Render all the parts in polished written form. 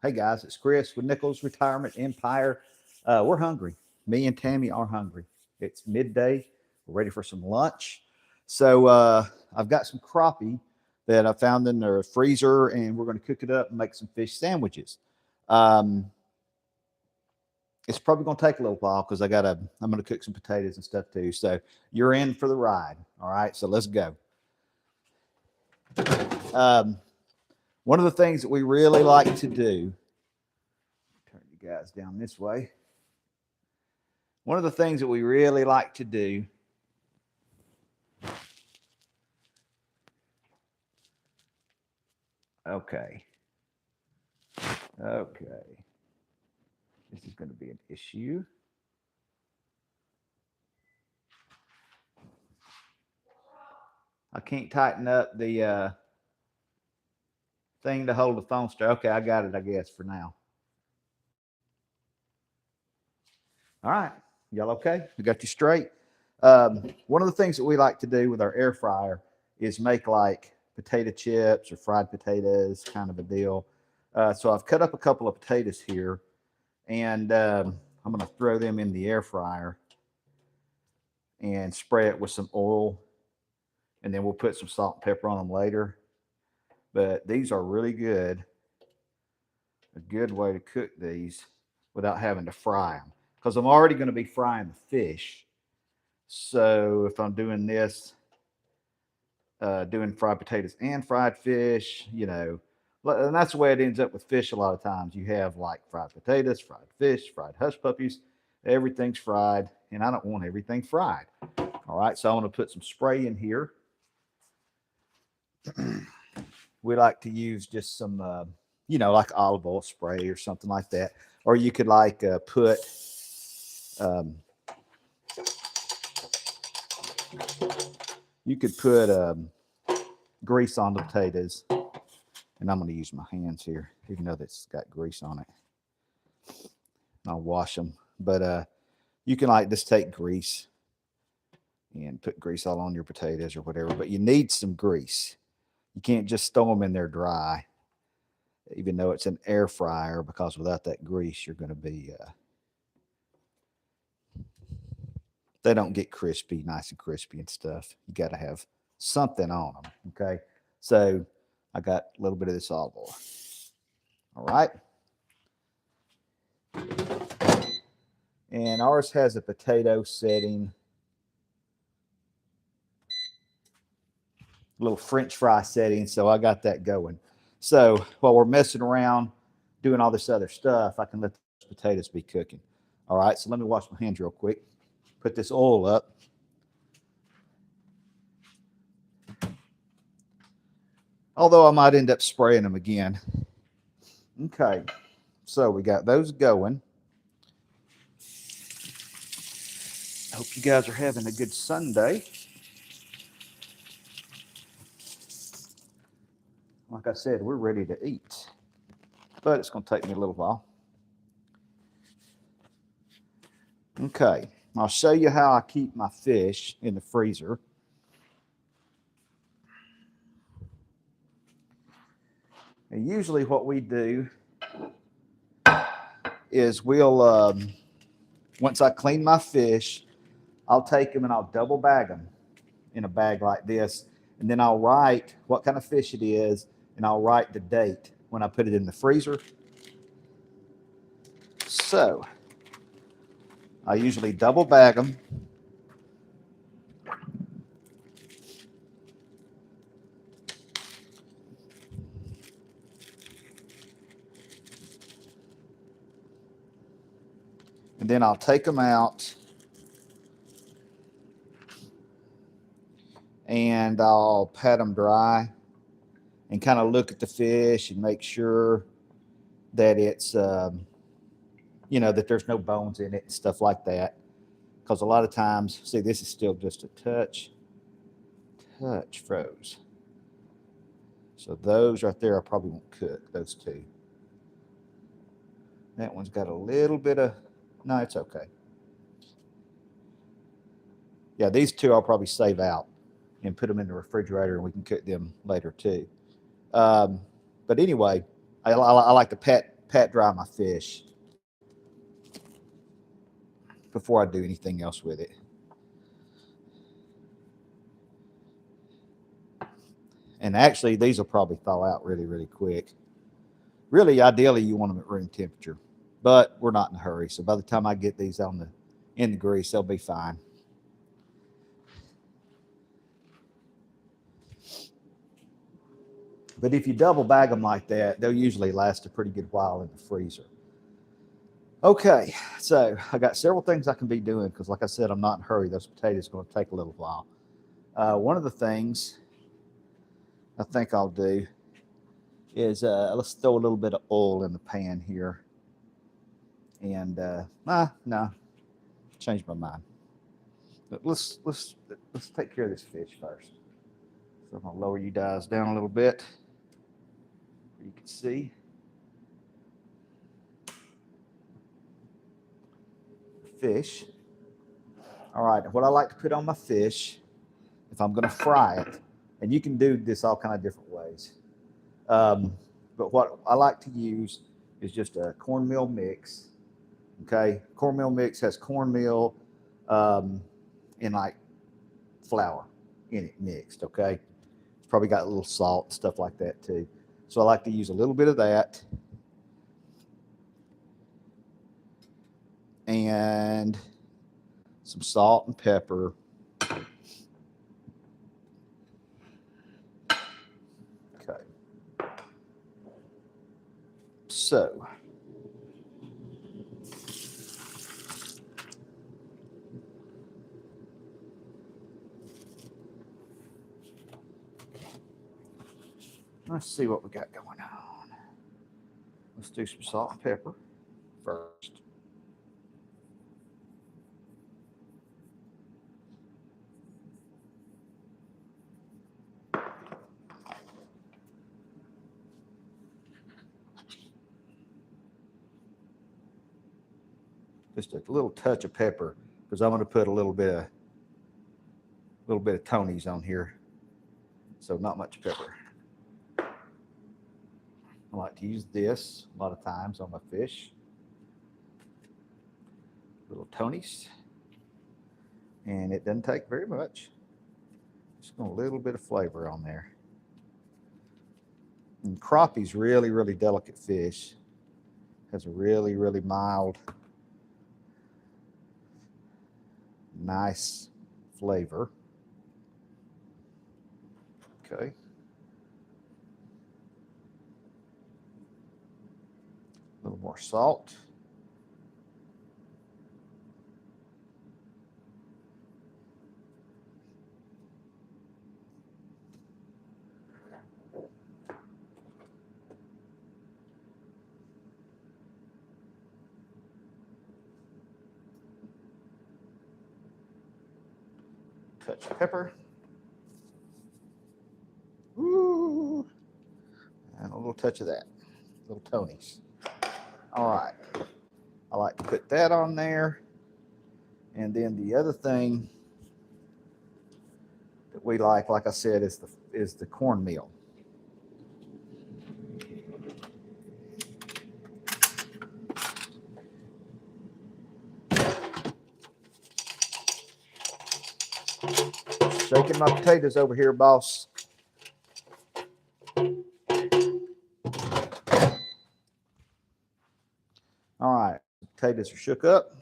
Hey guys, it's Chris with Nichols Retirement Empire. We're hungry. Me and Tammy are hungry. It's midday. We're ready for some lunch. So I've got some crappie that I found in the freezer, and we're going to cook it up and make some fish sandwiches. Um, it's probably going to take a little while because I'm going to cook some potatoes and stuff too. So you're in for the ride. All right. So let's go. Um, One of the things that we really like to do, turn you guys down this way. One of the things that we really like to do okay, okay, this is going to be an issue. I can't tighten up the thing to hold the phone straight. Okay, I got it, I guess, for now. All right, y'all okay? We got you straight. One of the things that we like to do with our air fryer is make like potato chips or fried potatoes, kind of a deal. So I've cut up a couple of potatoes here, and I'm going to throw them in the air fryer and spray it with some oil, and then we'll put some salt and pepper on them later. But these are really good. A good way to cook these without having to fry them, because I'm already going to be frying the fish. So if I'm doing this, doing fried potatoes and fried fish, and that's the way it ends up with fish a lot of times. You have like fried potatoes, fried fish, fried hush puppies. Everything's fried, and I don't want everything fried. All right, so I want to put some spray in here. We like to use just some, like olive oil spray or something like that. Or you could like put, um, grease on the potatoes. And I'm going to use my hands here, even though that's got grease on it. I'll wash them. But you can like just take grease and put grease all on your potatoes or whatever. But you need some grease. You can't just throw them in there dry, even though it's an air fryer, because without that grease, you're going to be, they don't get crispy, nice and crispy and stuff. You got to have something on them. Okay. So I got a little bit of this olive oil. All right. And ours has a potato setting, little French fry setting. So I got that going. So while we're messing around doing all this other stuff, I can let those potatoes be cooking. All right. So let me wash my hands real quick. Put this oil up. Although I might end up spraying them again. Okay. So we got those going. I hope you guys are having a good Sunday. Like I said, we're ready to eat, but it's going to take me a little while. Okay, I'll show you how I keep my fish in the freezer. And usually what we do is once I clean my fish, I'll take them and I'll double bag them in a bag like this. And then I'll write what kind of fish it is, and I'll write the date when I put it in the freezer. So I usually double bag them. And then I'll take them out and I'll pat them dry and kind of look at the fish and make sure that it's, that there's no bones in it and stuff like that. Because a lot of times, see, this is still just a touch froze. So those right there, I probably won't cook, those two. That one's got a little bit of, no, it's okay. Yeah, these two I'll probably save out and put them in the refrigerator, and we can cook them later too. But anyway, I like to pat pat dry my fish before I do anything else with it. And actually, these will probably thaw out really, really quick. Really, ideally, you want them at room temperature, but we're not in a hurry. So by the time I get these in the grease, they'll be fine. But if you double bag them like that, they'll usually last a pretty good while in the freezer. Okay, so I got several things I can be doing because, like I said, I'm not in a hurry. Those potatoes are going to take a little while. One of the things I think I'll do is let's throw a little bit of oil in the pan here. And no, changed my mind. But let's take care of this fish first. So I'm gonna lower you guys down a little bit. You can see. Fish. All right, what I like to put on my fish, if I'm gonna fry it, and you can do this all kind of different ways. But what I like to use is just a cornmeal mix. Okay, cornmeal mix has cornmeal and like flour in it mixed. Okay, it's probably got a little salt and stuff like that too. So I like to use a little bit of that and some salt and pepper. Okay. So let's see what we got going on. Let's do some salt and pepper first. Just a little touch of pepper because I'm going to put a little bit of Tony's on here, so not much pepper. I like to use this a lot of times on my fish. Little Tony's, and it doesn't take very much. Just a little bit of flavor on there. And crappie's really, really delicate fish. Has a really, really mild, nice flavor. Okay. A little more salt. Touch of pepper. Ooh. And a little touch of that. Little Tony's. All right. I like to put that on there. And then the other thing that we like I said, is the cornmeal. Shaking my potatoes over here, boss. All right, potatoes are shook up.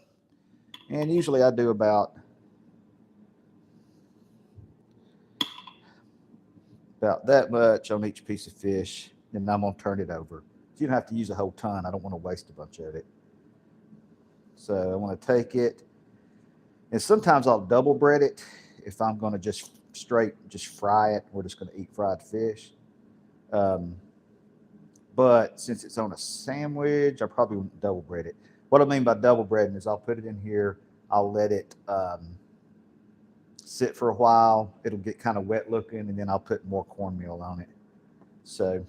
And usually I do about that much on each piece of fish. And I'm going to turn it over. You don't have to use a whole ton. I don't want to waste a bunch of it. So I want to take it. And sometimes I'll double bread it if I'm going to just fry it. We're just going to eat fried fish. But since it's on a sandwich, I probably wouldn't double bread it. What I mean by double breading is I'll put it in here. I'll let it sit for a while. It'll get kind of wet looking, and then I'll put more cornmeal on it. So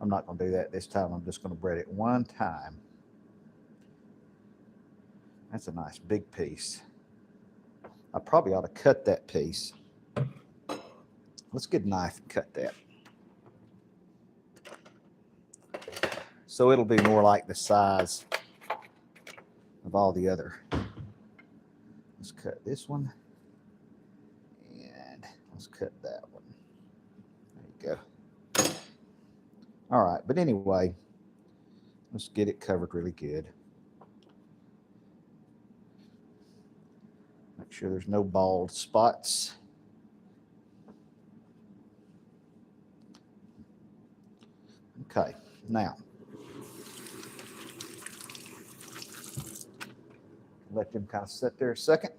I'm not going to do that this time. I'm just going to bread it one time. That's a nice big piece. I probably ought to cut that piece. Let's get a knife and cut that. So it'll be more like the size of all the other. Let's cut this one. And let's cut that one. There you go. All right, but anyway, let's get it covered really good. Make sure there's no bald spots. Okay, now let them kind of sit there a second.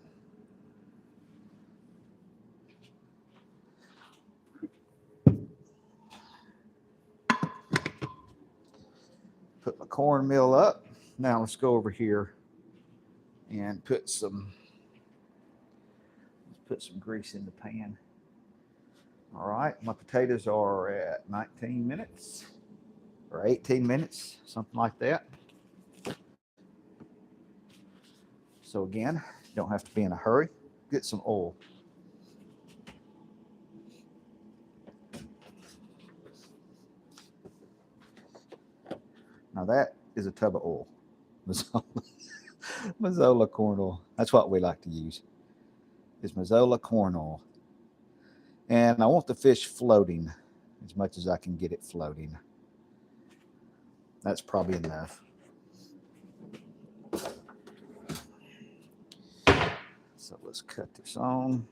Put my cornmeal up. Now let's go over here and put some grease in the pan. All right, my potatoes are at 19 minutes or 18 minutes, something like that. So again, you don't have to be in a hurry. Get some oil. Now that is a tub of oil. Mazola corn oil. That's what we like to use. Is Mazola corn oil. And I want the fish floating as much as I can get it floating. That's probably enough. So let's cut this on.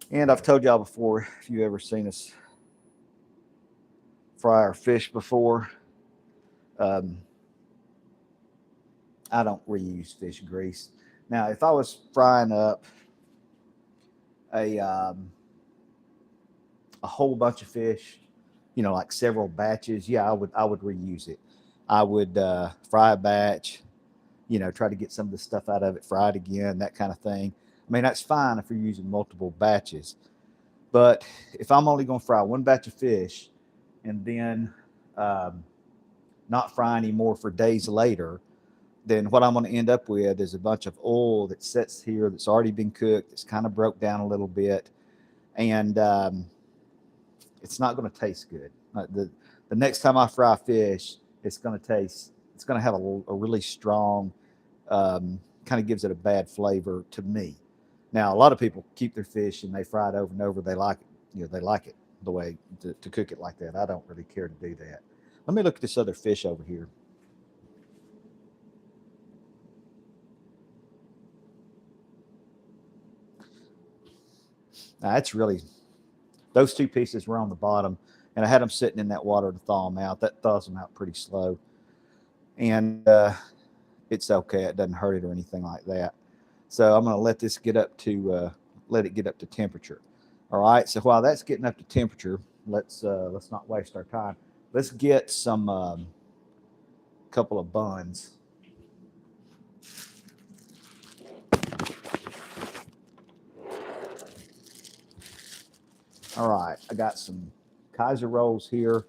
And I've told y'all before, if you've ever seen us fry our fish before, I don't reuse fish grease. Now, if I was frying up a whole bunch of fish, like several batches, yeah, I would reuse it. I would fry a batch, try to get some of the stuff out of it, fry it again, that kind of thing. I mean, that's fine if you're using multiple batches. But if I'm only going to fry one batch of fish and then not fry anymore for days later, then what I'm going to end up with is a bunch of oil that sits here that's already been cooked, that's kind of broke down a little bit, and it's not going to taste good. The next time I fry fish, it's going to have a really strong, kind of gives it a bad flavor to me. Now, a lot of people keep their fish and they fry it over and over. They like it. They like it the way to cook it like that. I don't really care to do that. Let me look at this other fish over here. Now, that's really, those two pieces were on the bottom, and I had them sitting in that water to thaw them out. That thaws them out pretty slow. And it's okay. It doesn't hurt it or anything like that. So I'm going to let this get up to temperature. All right. So while that's getting up to temperature, let's not waste our time. Let's get some couple of buns. All right. I got some Kaiser rolls here.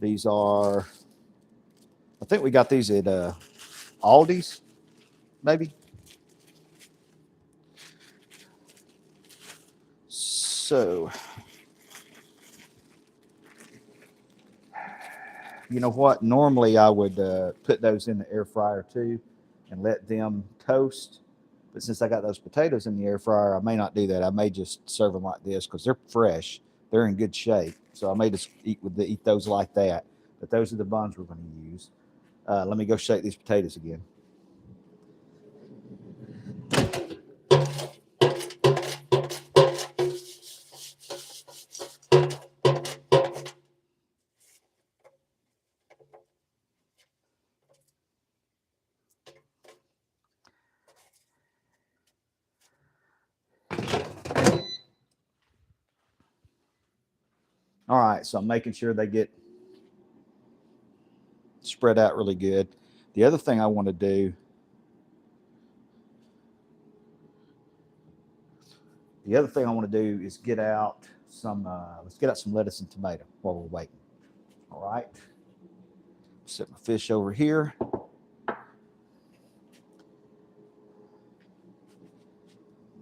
These are, I think we got these at Aldi's, maybe. So, you know what? Normally I would put those in the air fryer too and let them toast. But since I got those potatoes in the air fryer, I may not do that. I may just serve them like this because they're fresh. They're in good shape. So I may just eat those like that. But those are the buns we're going to use. Let me go shake these potatoes again. All right, so I'm making sure they get spread out really good. The other thing I want to do, is get out some. Let's get out some lettuce and tomato while we're waiting. All right, set my fish over here.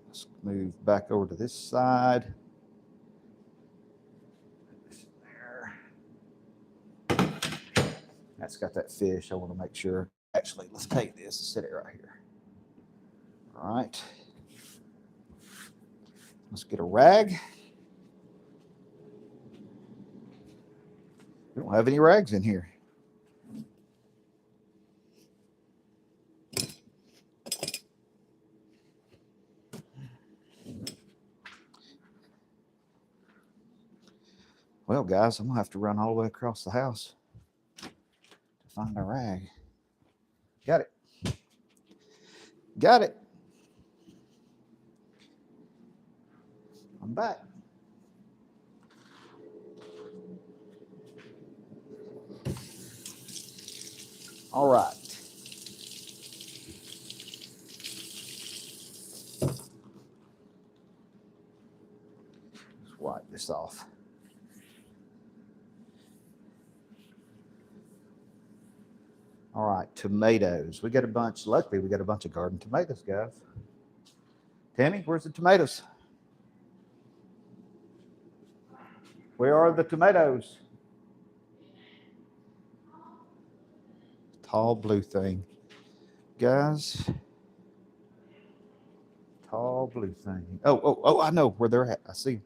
Let's move back over to this side. That's got that fish. I want to make sure. Actually, let's take this and set it right here. All right. Let's get a rag. We don't have any rags in here. Well, guys, I'm going to have to run all the way across the house to find a rag. Got it. Got it. I'm back. All right. Let's wipe this off. All right, tomatoes. We got a bunch. Luckily, we got a bunch of garden tomatoes, guys. Tammy, where's the tomatoes? Where are the tomatoes? Tall blue thing. Guys. Tall blue thing. Oh, I know where they're at. I see.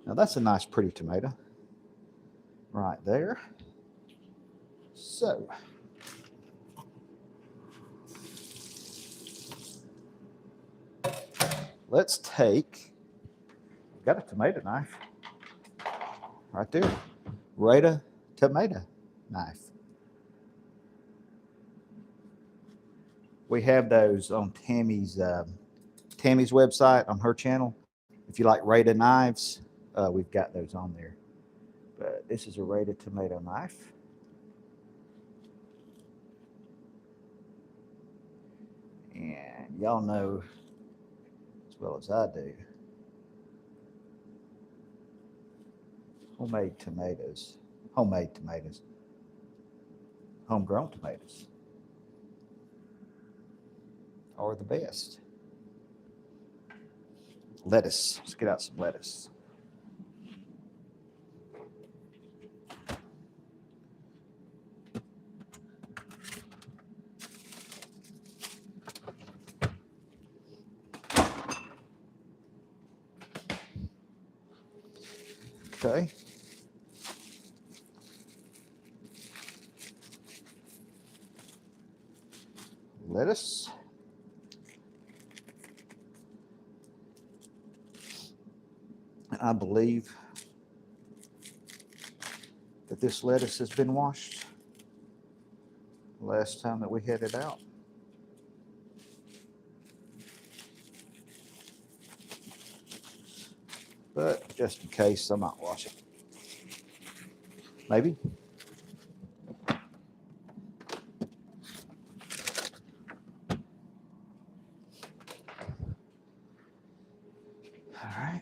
Now that's a nice pretty tomato. Right there. So. Let's take, I've got a tomato knife right there. Rita tomato knife. We have those on Tammy's website, on her channel. If you like Rita knives, we've got those on there. But this is a Rita tomato knife. And y'all know as well as I do, homemade tomatoes, homegrown tomatoes are the best. Lettuce, let's get out some lettuce. Okay. Lettuce. And I believe that this lettuce has been washed last time that we had it out. But just in case, I might wash it. Maybe. All right.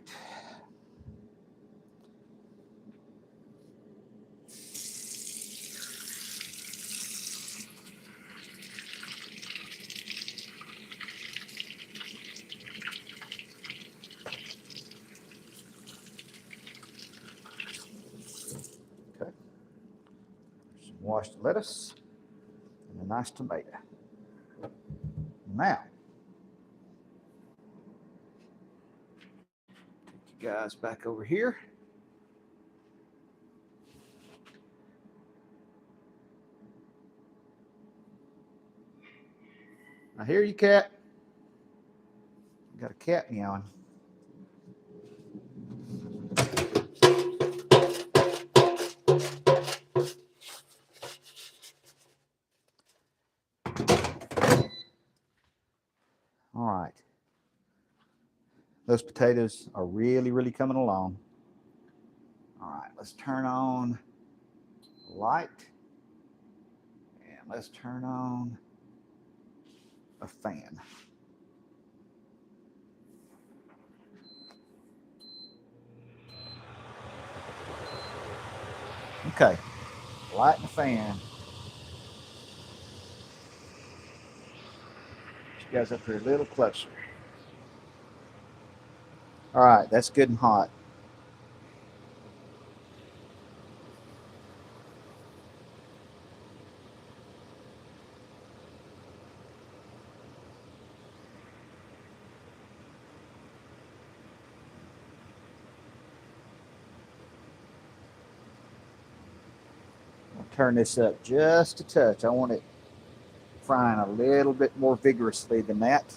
Okay. Some washed lettuce and a nice tomato. Now, take you guys back over here. I hear you, cat. Got a cat meowing. All right. Those potatoes are really, really coming along. All right, let's turn on the light. And let's turn on a fan. Okay, light and fan. Get you guys up here a little closer. All right, that's good and hot. I'll turn this up just a touch. I want it frying a little bit more vigorously than that.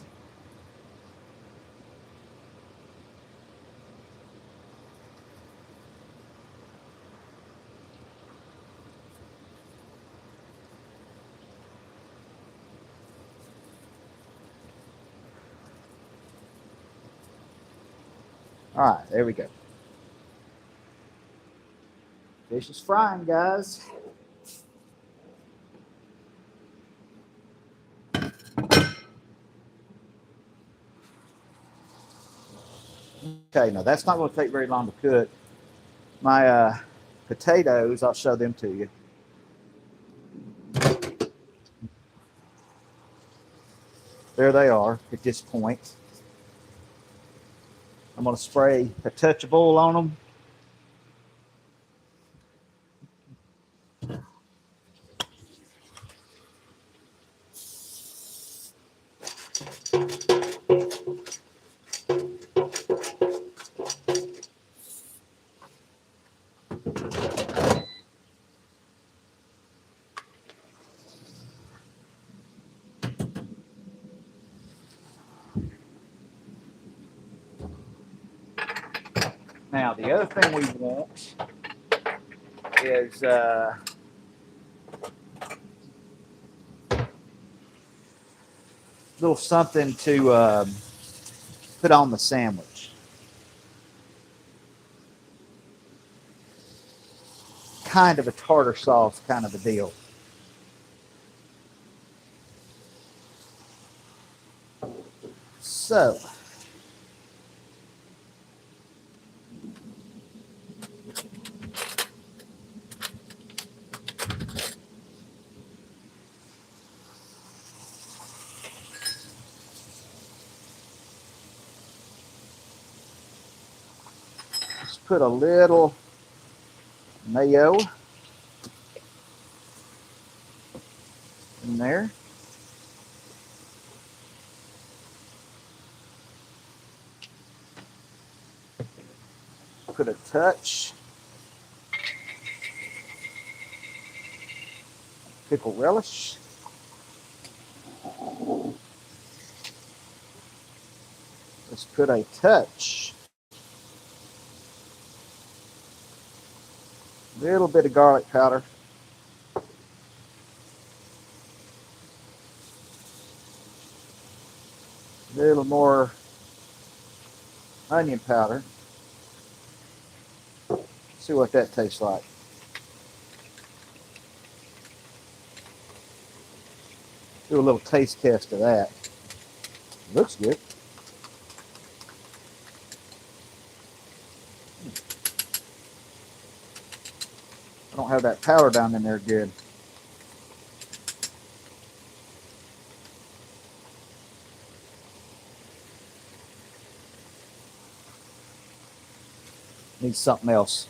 All right, there we go. Fish is frying, guys. Okay, now that's not going to take very long to cook. My potatoes, I'll show them to you. There they are at this point. I'm going to spray a touch of oil on them. Now, the other thing we want is little something to put on the sandwich. Kind of a tartar sauce kind of a deal. So, let's put a little mayo in there. Put a touch pickle relish. Let's put a touch, little bit of garlic powder. A little more onion powder. See what that tastes like. Do a little taste test of that. Looks good. I don't have that powder down in there good. Needs something else.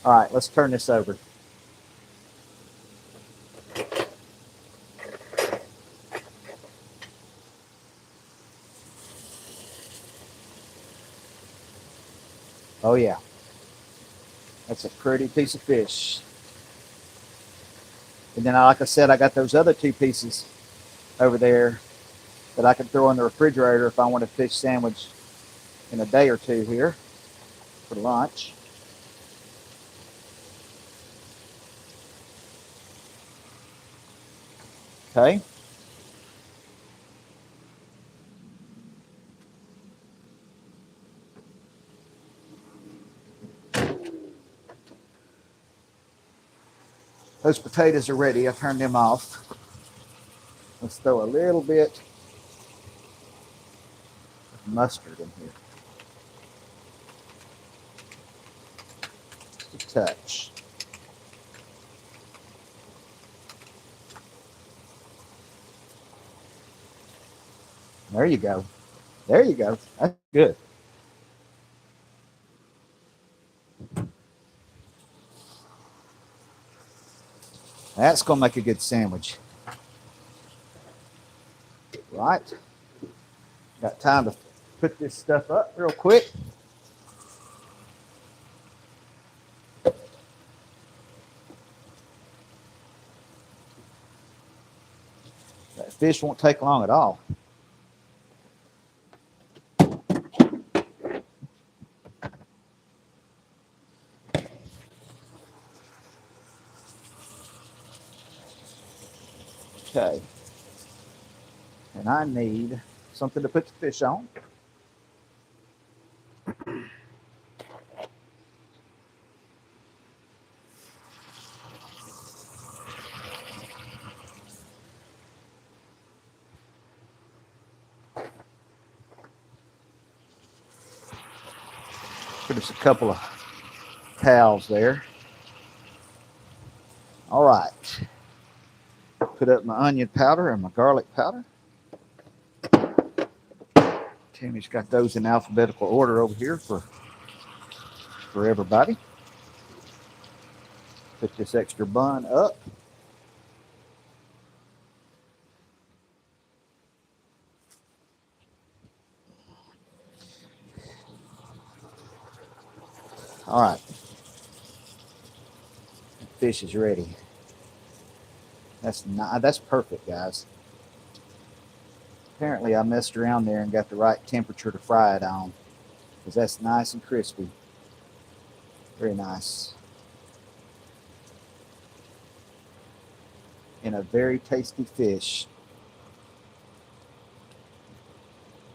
All right, let's turn this over. Oh yeah, that's a pretty piece of fish. And then, like I said, I got those other two pieces over there that I can throw in the refrigerator if I want a fish sandwich in a day or two here for lunch. Okay. Those potatoes are ready. I turned them off. Let's throw a little bit of mustard in here. Just a touch. There you go. There you go. That's good. That's going to make a good sandwich. Right. Got time to put this stuff up real quick. That fish won't take long at all. Okay. And I need something to put the fish on. Put us a couple of towels there. All right. Put up my onion powder and my garlic powder. Tammy's got those in alphabetical order over here for everybody. Put this extra bun up. All right. Fish is ready. That's perfect, guys. Apparently I messed around there and got the right temperature to fry it on, because that's nice and crispy. Very nice. And a very tasty fish.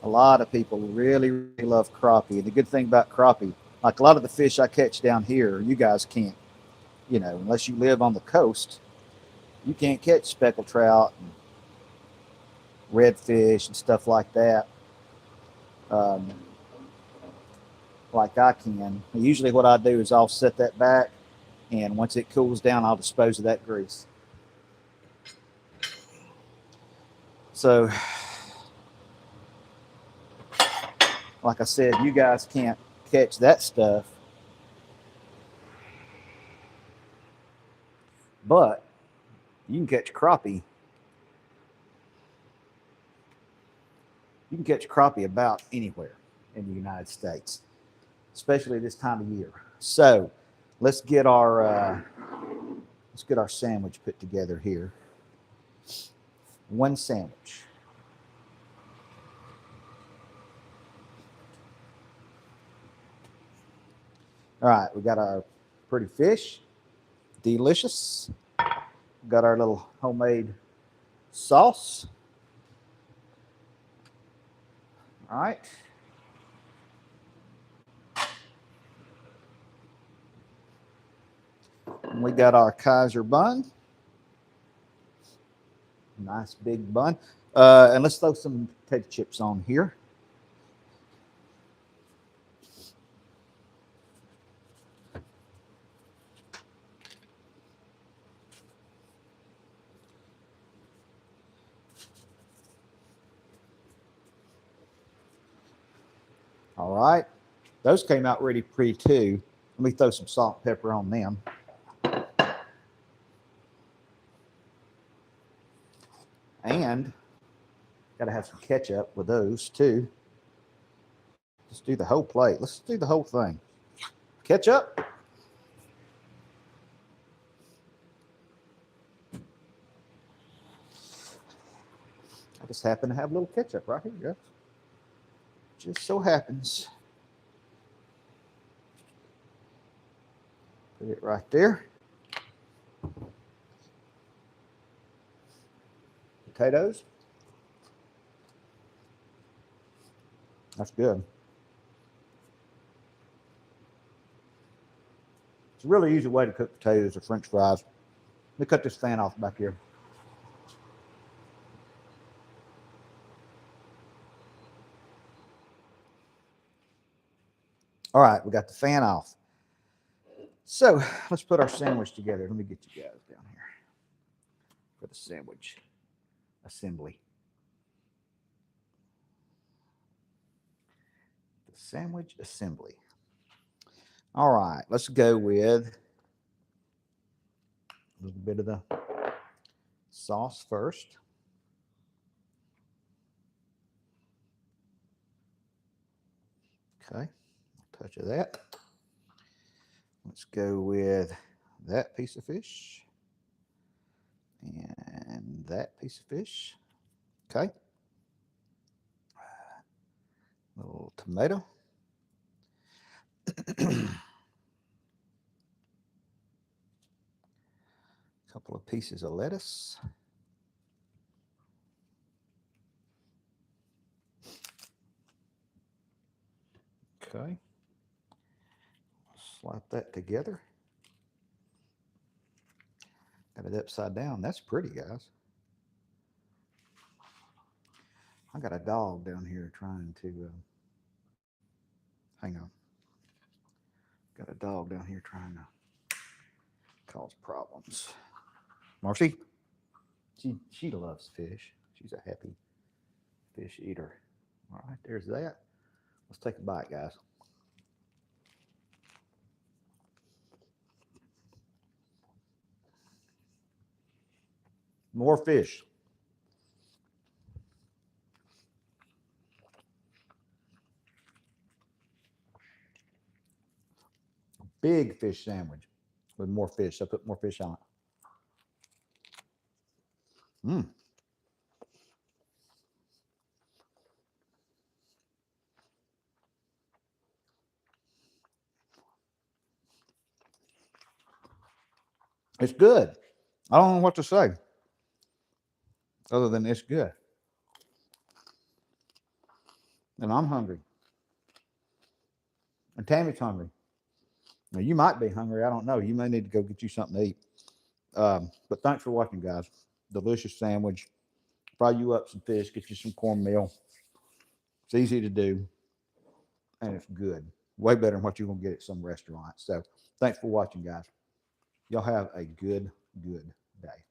A lot of people really, really love crappie. And the good thing about crappie, like a lot of the fish I catch down here, you guys can't, unless you live on the coast, you can't catch speckled trout and redfish and stuff like that. Like I can. Usually what I do is I'll set that back, and once it cools down, I'll dispose of that grease. So, like I said, you guys can't catch that stuff, but you can catch crappie. You can catch crappie about anywhere in the United States, especially this time of year. So, let's get our sandwich put together here. One sandwich. All right, we got our pretty fish. Delicious. We got our little homemade sauce. All right. And we got our Kaiser bun. Nice big bun. And let's throw some potato chips on here. All right. Those came out really pretty too. Let me throw some salt and pepper on them. And got to have some ketchup with those too. Let's do the whole plate. Let's do the whole thing. Ketchup. I just happen to have a little ketchup right here, guys. Just so happens. Put it right there. Potatoes. That's good. It's a really easy way to cook potatoes or French fries. Let me cut this fan off back here. All right, we got the fan off. So let's put our sandwich together. Let me get you guys down here for the sandwich assembly. Sandwich assembly. All right, let's go with a little bit of the sauce first. Okay, a touch of that. Let's go with that piece of fish and that piece of fish. Okay. A little tomato. Couple of pieces of lettuce. Okay. Slap that together. Got it upside down. That's pretty, guys. I got a dog down here trying to hang on. Got a dog down here trying to cause problems. Marcy, she loves fish. She's a happy fish eater. All right, there's that. Let's take a bite, guys. More fish. Big fish sandwich with more fish. I put more fish on it. Mmm. It's good. I don't know what to say other than it's good. And I'm hungry. And Tammy's hungry. Now, you might be hungry. I don't know. You may need to go get you something to eat. But thanks for watching, guys. Delicious sandwich. Fry you up some fish. Get you some cornmeal. It's easy to do. And it's good. Way better than what you're going to get at some restaurant. So thanks for watching, guys. Y'all have a good day.